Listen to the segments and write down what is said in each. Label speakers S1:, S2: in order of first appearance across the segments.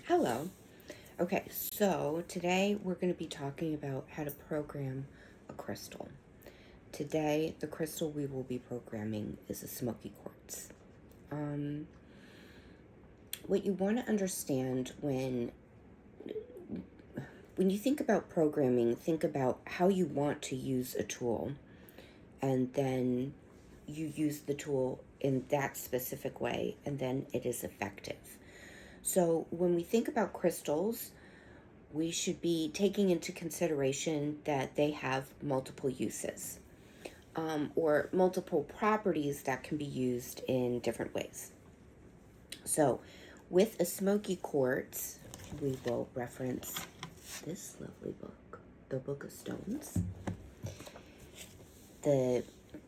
S1: Hello. Okay, so today we're going to be talking about how to program a crystal. Today, the crystal we will be programming is a smoky quartz. Um, what you want to understand when you think about programming, think about how you want to use a tool, and then you use the tool in that specific way, and then it is effective. So when we think about crystals, we should be taking into consideration that they have multiple uses, or multiple properties that can be used in different ways. So, with a smoky quartz, we will reference this lovely book, The Book of Stones. The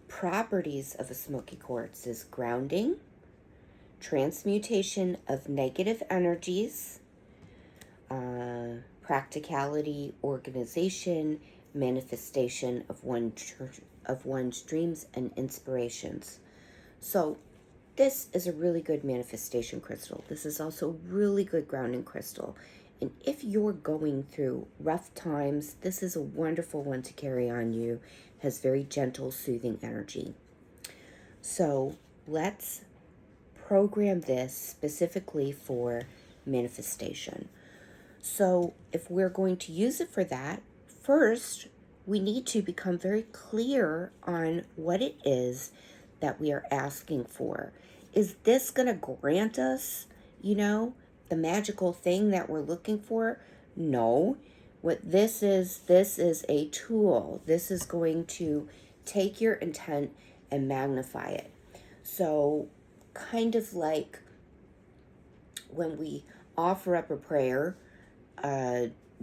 S1: properties of a smoky quartz is grounding, transmutation of negative energies, practicality, organization, manifestation of one's dreams and inspirations. So this is a really good manifestation crystal. This is also really good grounding crystal. And if you're going through rough times, this is a wonderful one to carry on you. It has very gentle, soothing energy. So let's program this specifically for manifestation. So if we're going to use it for that, first we need to become very clear on what it is that we are asking for. Is this going to grant us, the magical thing that we're looking for? No. What this is a tool. This is going to take your intent and magnify it. So kind of like when we offer up a prayer,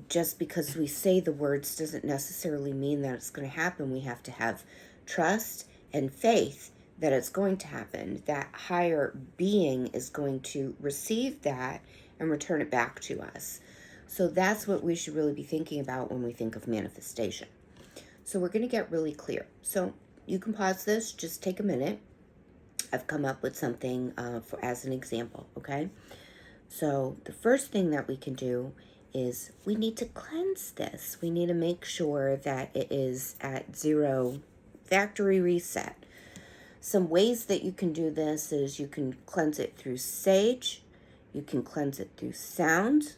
S1: just because we say the words doesn't necessarily mean that it's going to happen. We have to have trust and faith that it's going to happen. That higher being is going to receive that and return it back to us. So that's what we should really be thinking about when we think of manifestation. So we're going to get really clear. So you can pause this, just take a minute. I've come up with something as an example, okay? So the first thing that we can do is we need to cleanse this. We need to make sure that it is at 0 factory reset. Some ways that you can do this is you can cleanse it through sage, you can cleanse it through sound,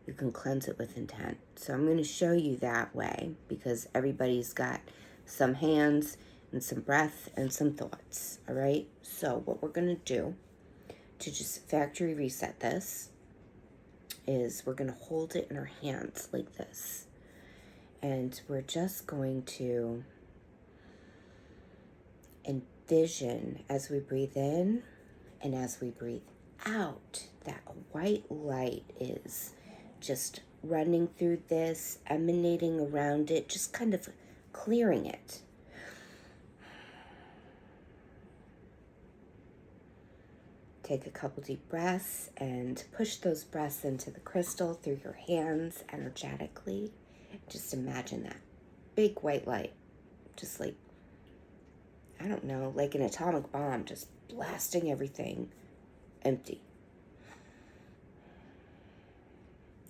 S1: you can cleanse it with intent. So I'm going to show you that way because everybody's got some hands and some breath and some thoughts, all right? So what we're going to do to just factory reset this is we're going to hold it in our hands like this. And we're just going to envision as we breathe in and as we breathe out that a white light is just running through this, emanating around it, just kind of clearing it. Take a couple deep breaths and push those breaths into the crystal through your hands energetically. Just imagine that big white light, just like, I don't know, like an atomic bomb, just blasting everything empty.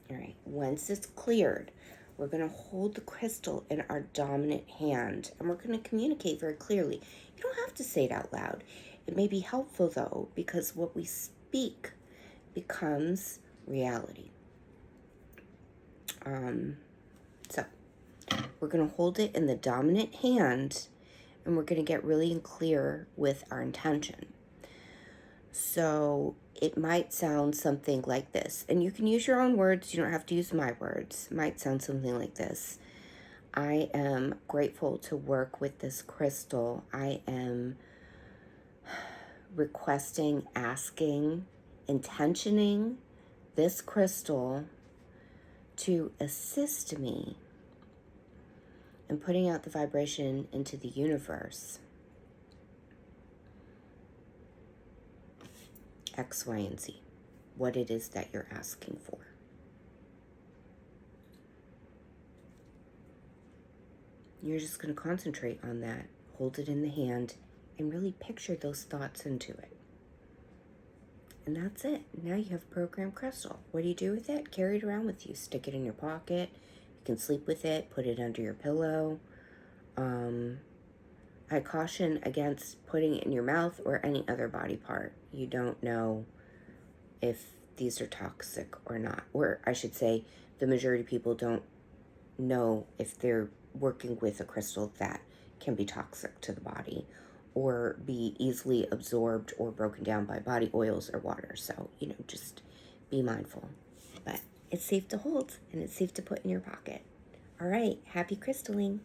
S1: All right, once it's cleared, we're going to hold the crystal in our dominant hand and we're going to communicate very clearly. You don't have to say it out loud. It may be helpful though, because what we speak becomes reality. So we're going to hold it in the dominant hand and we're going to get really clear with our intention. So it might sound something like this, and you can use your own words. You don't have to use my words. It might sound something like this. I am grateful to work with this crystal. I am requesting, asking, intentioning this crystal to assist me in putting out the vibration into the universe. X, Y, and Z. What it is that you're asking for. You're just going to concentrate on that. Hold it in the hand and really picture those thoughts into it. And that's it. Now you have programmed crystal. What do you do with it? Carry it around with you. Stick it in your pocket. You can sleep with it. Put it under your pillow. I caution against putting it in your mouth or any other body part. You don't know if these are toxic or not. Or I should say, the majority of people don't know if they're working with a crystal that can be toxic to the body or be easily absorbed or broken down by body oils or water. So, just be mindful. But it's safe to hold and it's safe to put in your pocket. All right, happy crystalling.